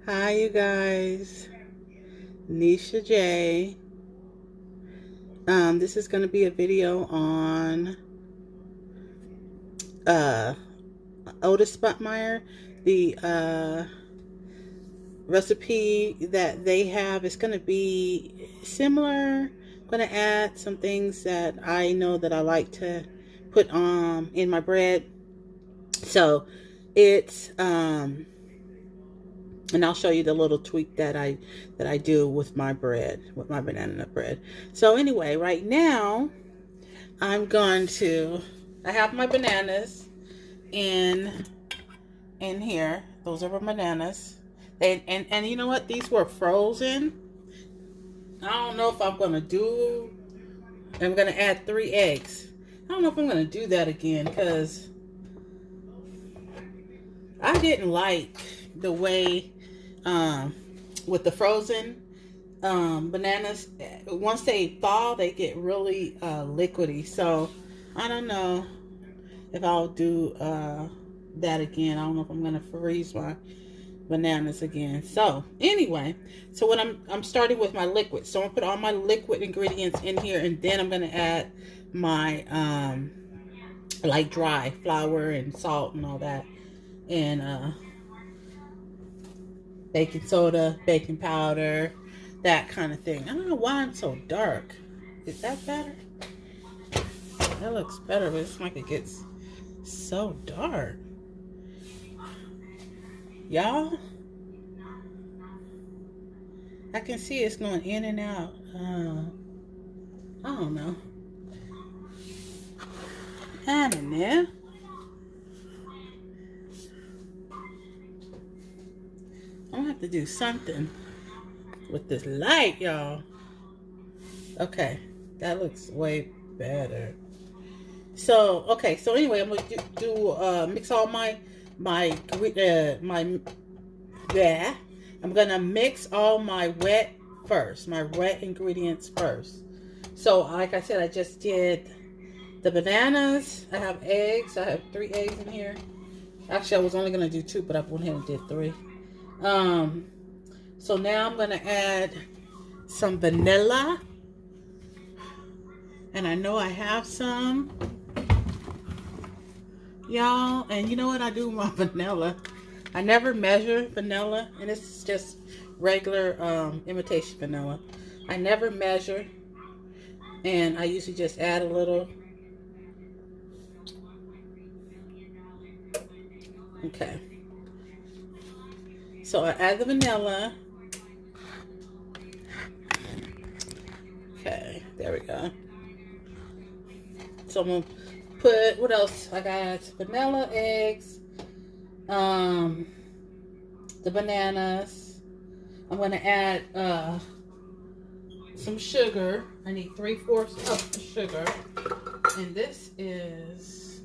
Hi, you guys. Nisha J. This is going to be a video on uh, Otis Spunkmeyer. The recipe that they have is going to be similar. I'm going to add some things that I know that I like to put in my bread. So it's and I'll show you the little tweak that I do with my bread, with my banana nut bread. So anyway, right now I'm going to I have my bananas in here. Those are my bananas. And you know what? These were frozen. I don't know if I'm gonna add 3 eggs. I don't know if I'm gonna do that again because I didn't like the way um, with the frozen bananas, once they thaw, they get really liquidy. So I don't know if I'll do that again. I don't know if I'm gonna freeze my bananas again. So anyway, so what I'm starting with my liquid. So I'm gonna put all my liquid ingredients in here, and then I'm gonna add my like dry flour and salt and all that, and baking soda, baking powder, that kind of thing. I don't know why I'm so dark. Is that better? That looks better, but it's like it gets so dark. Y'all, I can see it's going in and out. I don't know. I don't know. I'm gonna have to do something with this light, y'all. Okay, that looks way better. So, okay, so anyway, I'm gonna mix all my yeah. I'm gonna mix all my wet first, my wet ingredients first. So, like I said, I just did the bananas. I have eggs. I have 3 eggs in here. Actually, I was only gonna do 2, but I went ahead and did 3. Um, so now I'm gonna add some vanilla, and I know I have some, y'all. And you know what I do with my vanilla? I never measure vanilla, and this is just regular imitation vanilla. I never measure, and I usually just add a little. Okay, so I add the vanilla. Okay, there we go. So I'm gonna put, what else? I got vanilla, eggs, um, the bananas. I'm gonna add some sugar. I need 3/4 cup of sugar, and this is,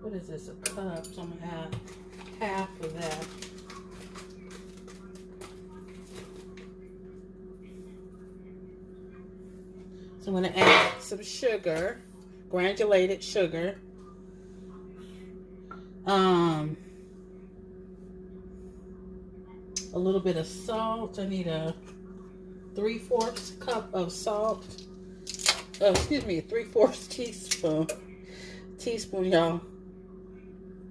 what is this? A cup. So I'm gonna add half of that. So I'm gonna add some sugar, granulated sugar. Um, a little bit of salt. I need a 3/4 cup of salt. Oh, excuse me, a 3/4 teaspoon, y'all.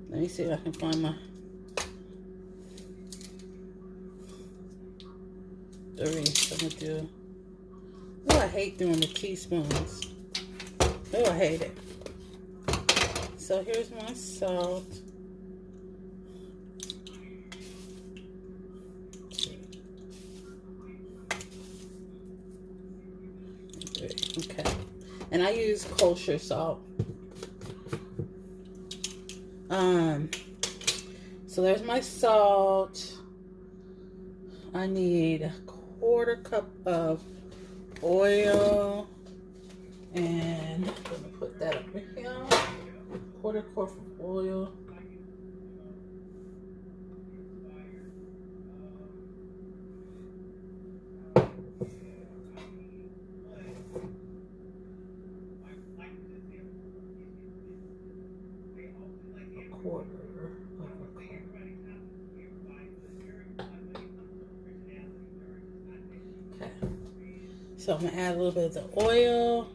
Let me see if I can find my 3. So I'm gonna do. Oh, I hate doing the teaspoons. Oh, I hate it. So here's my salt. Okay. And I use kosher salt. So there's my salt. I need a 1/4 cup of oil. And I'm gonna put that up here. 1/4 cup of oil. A 1/4 of a cup. So I'm gonna add a little bit of the oil.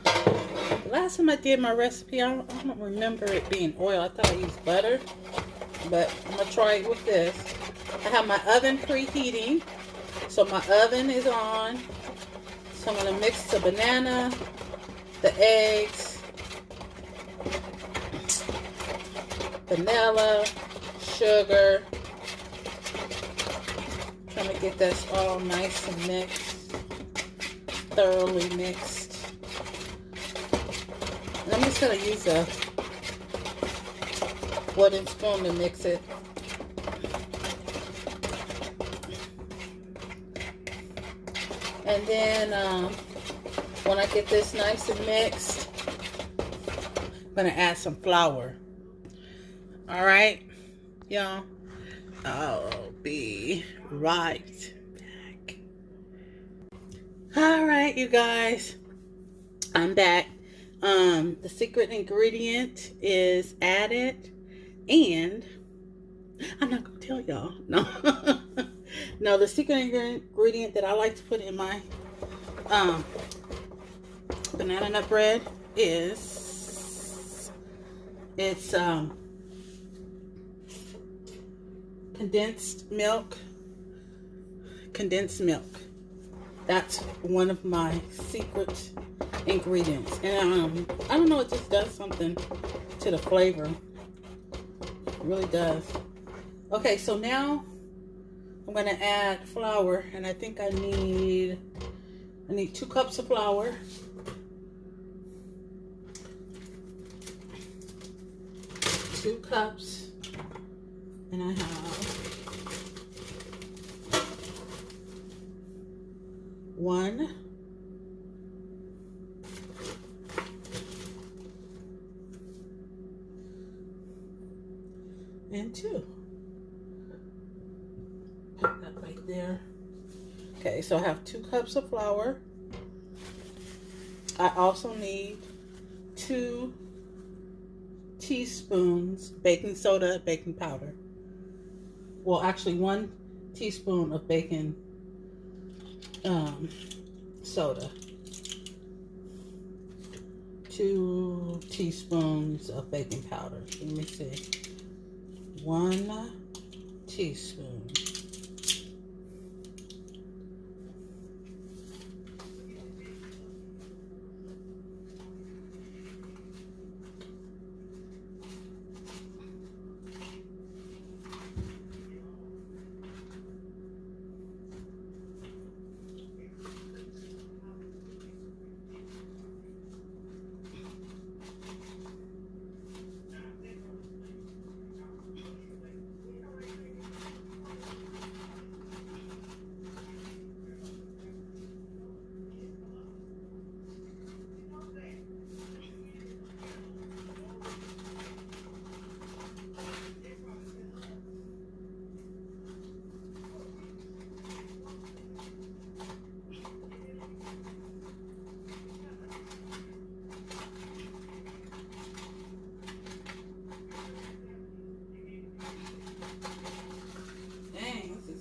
The last time I did my recipe, I don't remember it being oil. I thought I used butter, but I'm gonna try it with this. I have my oven preheating, so my oven is on. So I'm gonna mix the banana, the eggs, vanilla, sugar. Trying to get this all nice and mixed, thoroughly mixed. And I'm just gonna use a wooden spoon to mix it. And then when I get this nice and mixed, I'm gonna add some flour. All right, y'all. I'll be right back. All right, you guys, I'm back. The secret ingredient is added, and I'm not gonna tell y'all. No, no. The secret ingredient that I like to put in my banana nut bread is condensed milk. That's one of my secret ingredients, and I don't know, it just does something to the flavor. It really does. Okay, so now I'm gonna add flour, and I think I need 2 cups of flour. Two cups, and I have 1 and 2. Put that right there. Okay, so I have 2 cups of flour. I also need 2 teaspoons baking soda, baking powder. Well, actually 1 teaspoon of baking soda, 2 teaspoons of baking powder. Let me see. 1 teaspoon.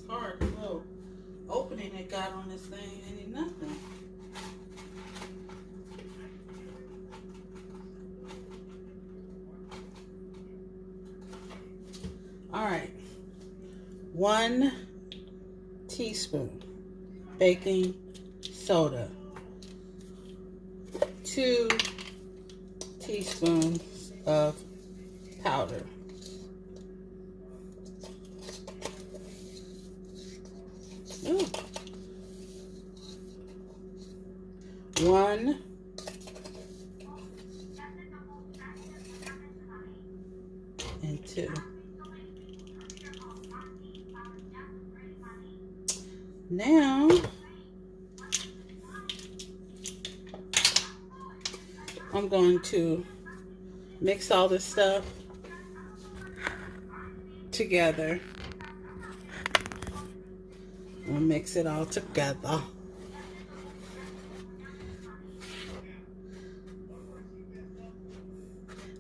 Hard little opening it got on this thing, ain't nothing. All right, 1 teaspoon baking soda, 2 teaspoons of powder, 1 and 2. Now I'm going to mix all this stuff together. We'll mix it all together.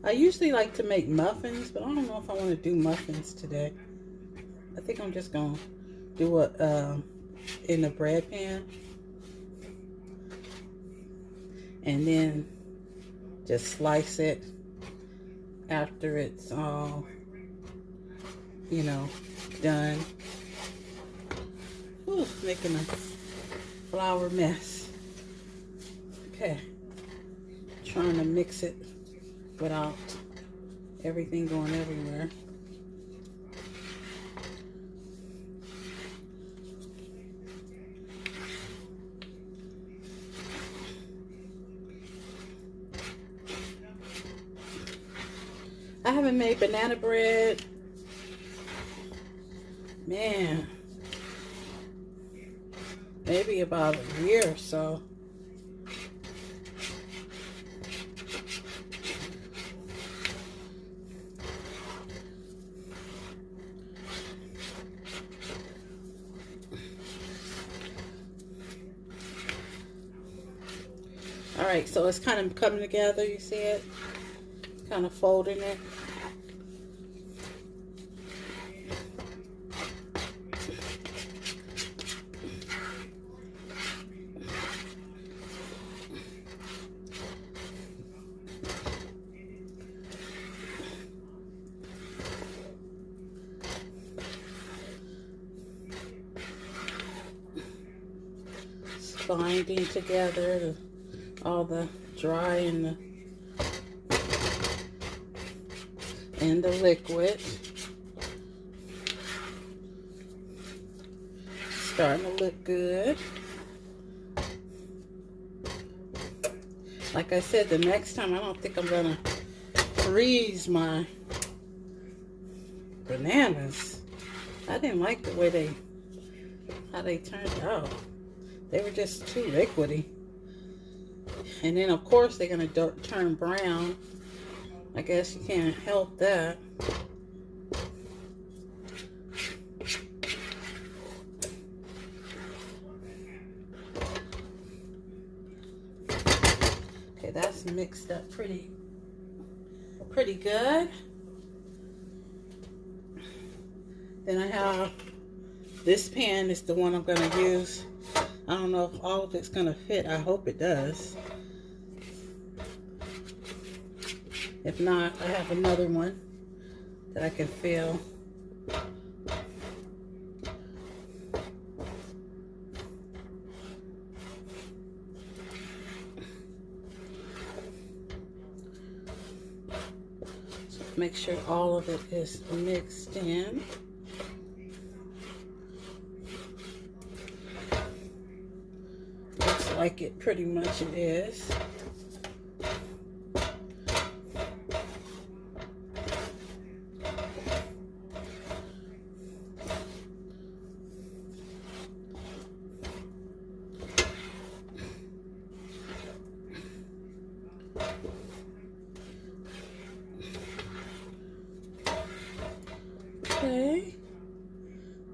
I usually like to make muffins, but I don't know if I want to do muffins today. I think I'm just going to do in the bread pan. And then just slice it after it's all, you know, done. Whew, making a flour mess. Okay. Trying to mix it without everything going everywhere. I haven't made banana bread, man, maybe about a year or so. All right, so it's kind of coming together, you see it? Kind of folding it. It's binding together all the dry and the liquid. Starting to look good. Like I said, the next time I don't think I'm gonna freeze my bananas. I didn't like the way how they turned out. They were just too liquidy. And then of course they're gonna turn brown. I guess you can't help that. Okay, that's mixed up pretty good. Then I have this pan is the one I'm gonna use. I don't know if all of it's gonna fit. I hope it does. If not, I have another one that I can fill. So make sure all of it is mixed in. Looks like it pretty much it is. Okay,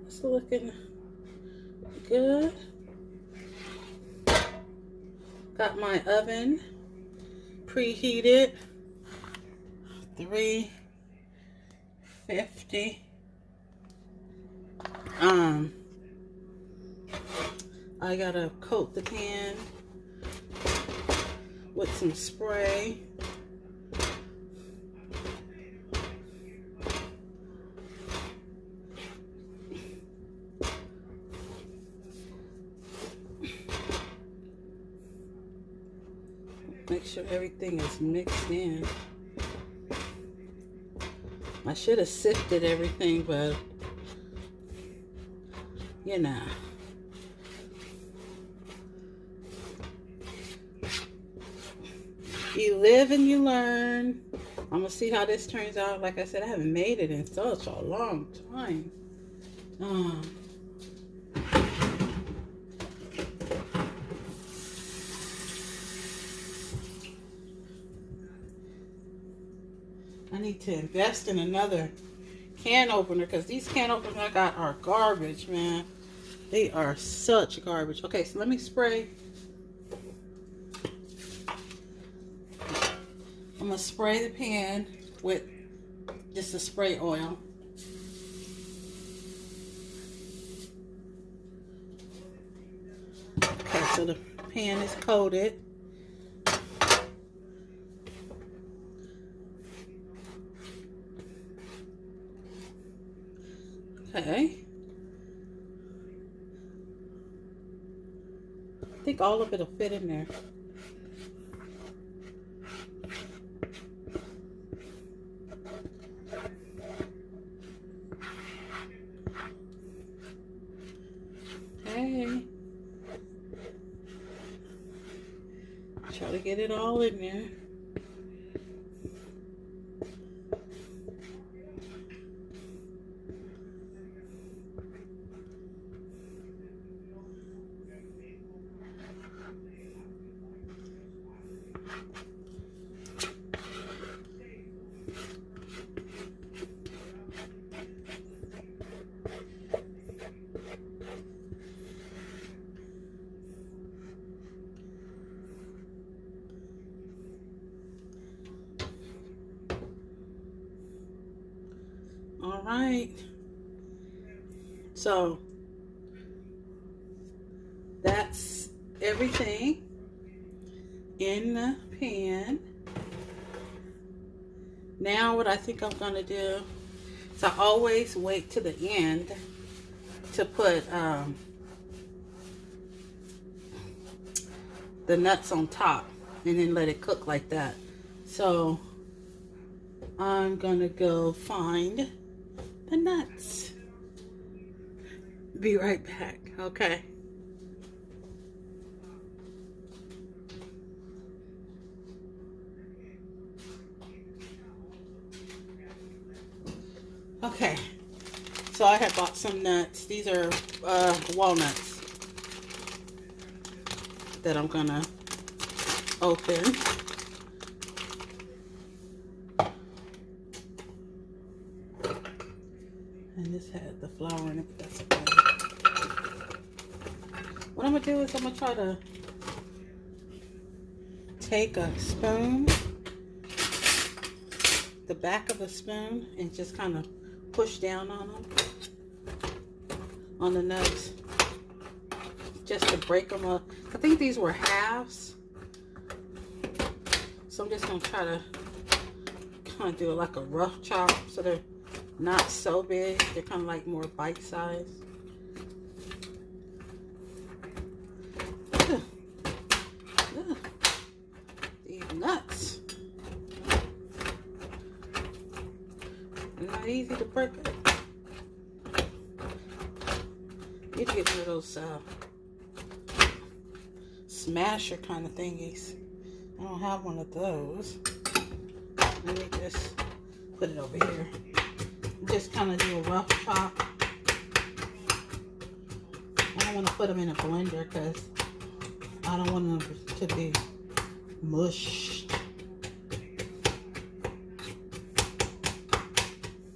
it's looking good. Got my oven preheated, 350. I gotta coat the pan with some spray. Make sure everything is mixed in. I should have sifted everything, but you know. You live and you learn. I'm gonna see how this turns out. Like I said, I haven't made it in such a long time. I need to invest in another can opener because these can openers I got are garbage, man. They are such garbage. Okay, so let me spray. I'm gonna spray the pan with just a spray oil. So the pan is coated. Okay. I think all of it will fit in there. Okay. Try to get it all in there. All right. So that's everything in the pan. Now what I think I'm gonna do is I always wait to the end to put the nuts on top and then let it cook like that. So I'm gonna go find the nuts. Be right back. Okay. Okay, so I had bought some nuts. These are walnuts that I'm gonna open. And this had the flour in it, but that's okay. What I'm gonna do is I'm gonna try to take a spoon, the back of a spoon, and just kind of push down on them, on the nuts, just to break them up. I think these were halves, so I'm just gonna try to kind of do like a rough chop, so they're not so big. They're kind of like more bite-sized. These nuts. They're not easy to break up. Need to get rid of those smasher kind of thingies. I don't have one of those. Let me just put it over here. Just kind of do a rough chop. I don't want to put them in a blender because I don't want them to be mushed.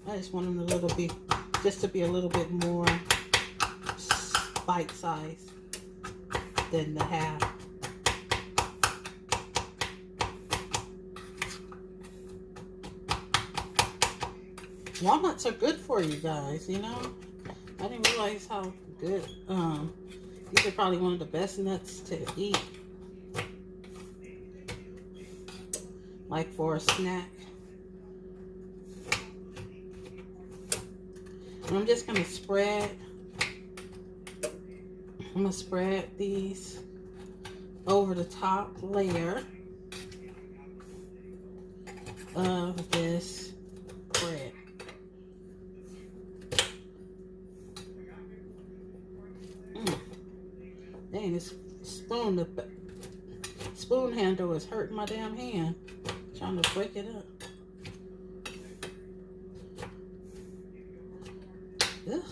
I just want them a little bit, just to be a little bit more bite-sized than the half. Walnuts are good for you guys, you know. I didn't realize how good. These are probably one of the best nuts to eat, like for a snack. And I'm just gonna spread. I'm gonna spread these over the top layer of this bread. Dang, this spoon, the spoon handle is hurting my damn hand. Trying to break it up. Ugh.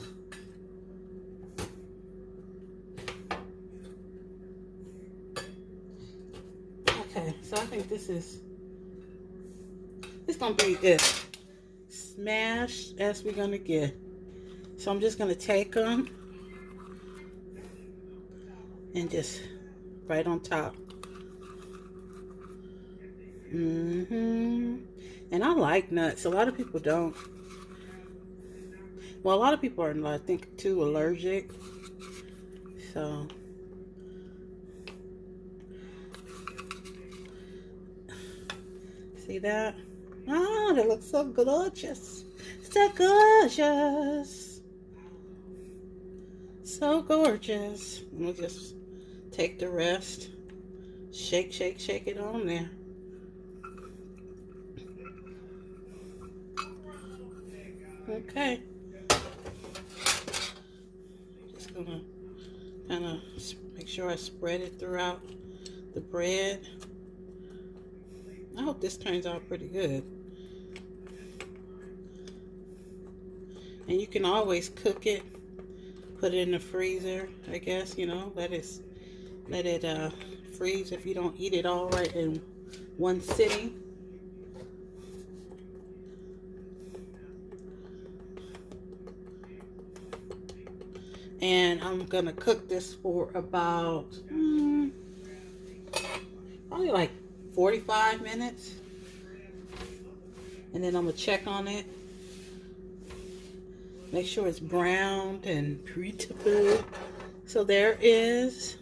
Okay, so I think this is, it's gonna be as smashed as we're gonna get. So I'm just gonna take them and just right on top. And I like nuts. A lot of people don't. Well, a lot of people are, I think, too allergic. So See that? Oh, they look so gorgeous. So gorgeous. So gorgeous. Let me just take the rest. Shake, shake, shake it on there. Okay. Just gonna kind of make sure I spread it throughout the bread. I hope this turns out pretty good. And you can always cook it, put it in the freezer, I guess, you know, let it freeze if you don't eat it all right in one sitting. And I'm gonna cook this for about probably like 45 minutes. And then I'm gonna check on it. Make sure it's browned and pretty. So there is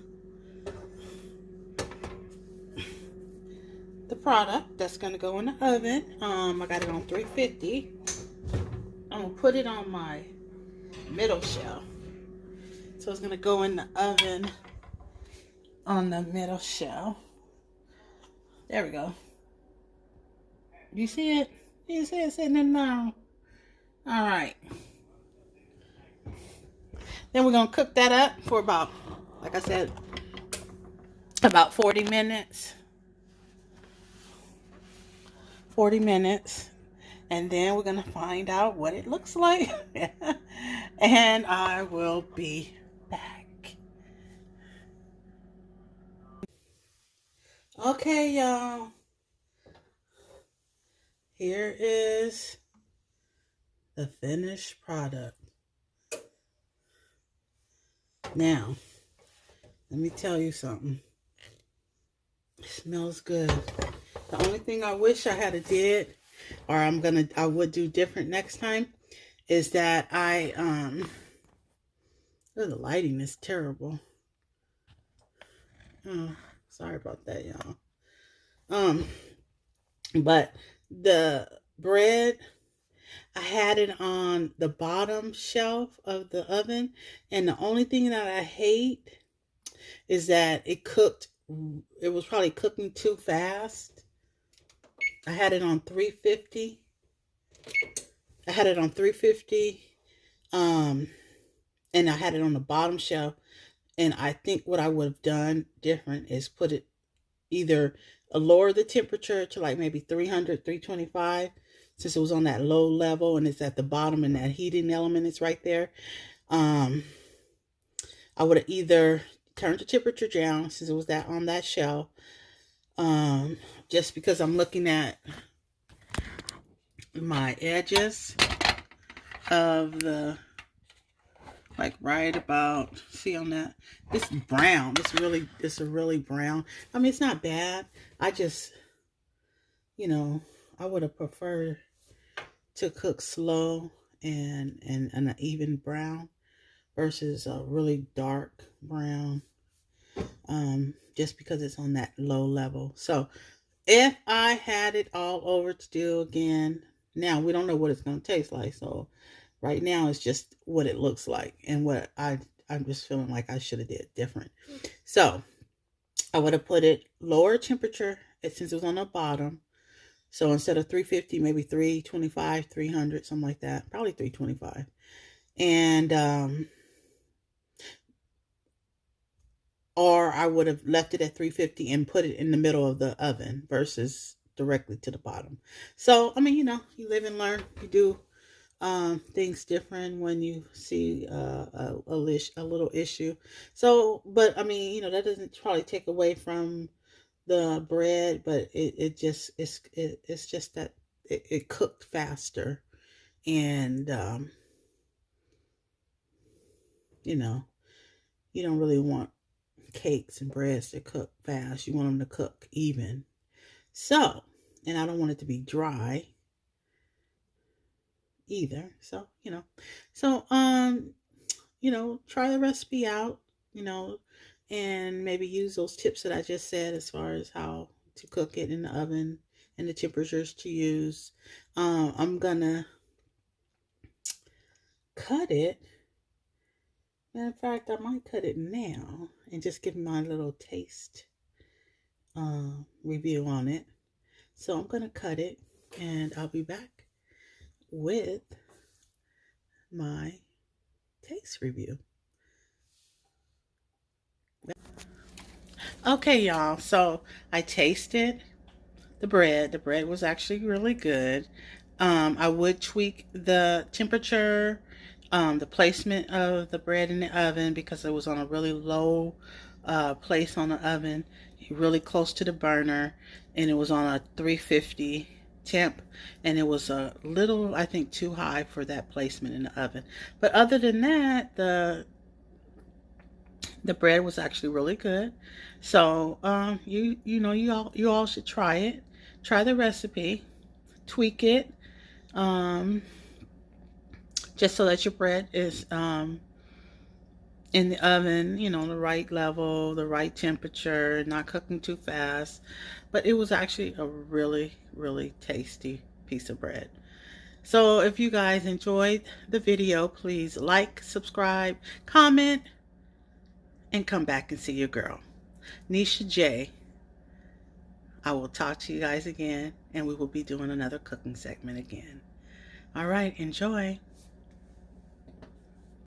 the product that's gonna go in the oven. I got it on 350. I'm gonna put it on my middle shelf. So it's gonna go in the oven on the middle shelf. There we go. You see it? You see it sitting in there? All right. Then we're gonna cook that up for about, like I said, about 40 minutes. 40 minutes. And then we're gonna find out what it looks like. And I will be back. Okay, y'all. Here is the finished product. Now, let me tell you something. It smells good. The only thing I wish I had did, or I would do different next time, is that oh, the lighting is terrible. Oh, sorry about that, y'all. But the bread, I had it on the bottom shelf of the oven, and the only thing that I hate is that it was probably cooking too fast. I had it on 350. I had it on 350. And I had it on the bottom shelf. And I think what I would have done different is put it either lower the temperature to like maybe 300, 325, since it was on that low level and it's at the bottom and that heating element is right there. I would have either turned the temperature down since it was on that shelf. Just because I'm looking at my edges of the, like right about, see on that, it's brown. It's a really brown. I mean, it's not bad. I just, I would have preferred to cook slow and an even brown versus a really dark brown, just because it's on that low level. So if I had it all over to do again, now we don't know what it's going to taste like. So right now it's just what it looks like and what I'm just feeling like I should have did different. So I would have put it lower temperature since it was on the bottom. So instead of 350, maybe 325, 300, something like that. Probably 325. And, or I would have left it at 350 and put it in the middle of the oven versus directly to the bottom. So, I mean, you live and learn. You do things different when you see a little issue. So, but I mean, that doesn't probably take away from the bread, but it's just that it cooked faster, and you don't really want cakes and breads to cook fast. You want them to cook even. So, and I don't want it to be dry either. So, try the recipe out, and maybe use those tips that I just said as far as how to cook it in the oven and the temperatures to use. I'm gonna cut it. Matter of fact, I might cut it now and just give my little taste review on it. So I'm gonna cut it, and I'll be back with my taste review. Okay, y'all. So I tasted the bread. The bread was actually really good. I would tweak the temperature, the placement of the bread in the oven because it was on a really low place on the oven, really close to the burner, and it was on a 350 temp, and it was a little, I think, too high for that placement in the oven. But other than that, the bread was actually really good. So you all should try it. Try the recipe, tweak it, um, just so that your bread is in the oven, the right level, the right temperature, not cooking too fast. But it was actually a really, really tasty piece of bread. So if you guys enjoyed the video, please like, subscribe, comment, and come back and see your girl, Nisha J. I will talk to you guys again, and we will be doing another cooking segment again. All right, enjoy.